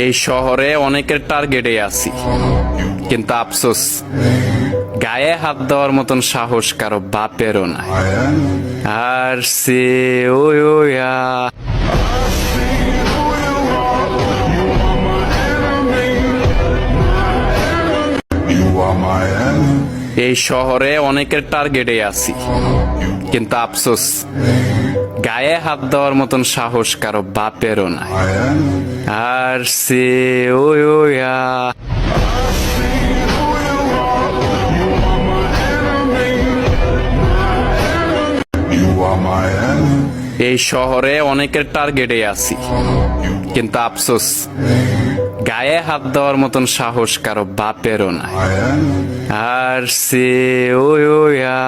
এই শহরে অনেকের টার্গেটে আছি, কিন্তু আফসোস গায়ে হাত দেওয়ার মতন সাহস কারো বাপেরও নাই। আর সে ওয়া এই শহরে অনেকের টার্গেটে আছি, কিন্তু আফসোস গায়ে হাত দেওয়ার মতন সাহস কারো বাপেরও নাই। আর সে ওয়া এই শহরে অনেকের টার্গেটে আছি, কিন্তু আফসোস গায়ে হাত দেওয়ার মতন সাহস কারো বাপেরও নাই। আর সে ওয়া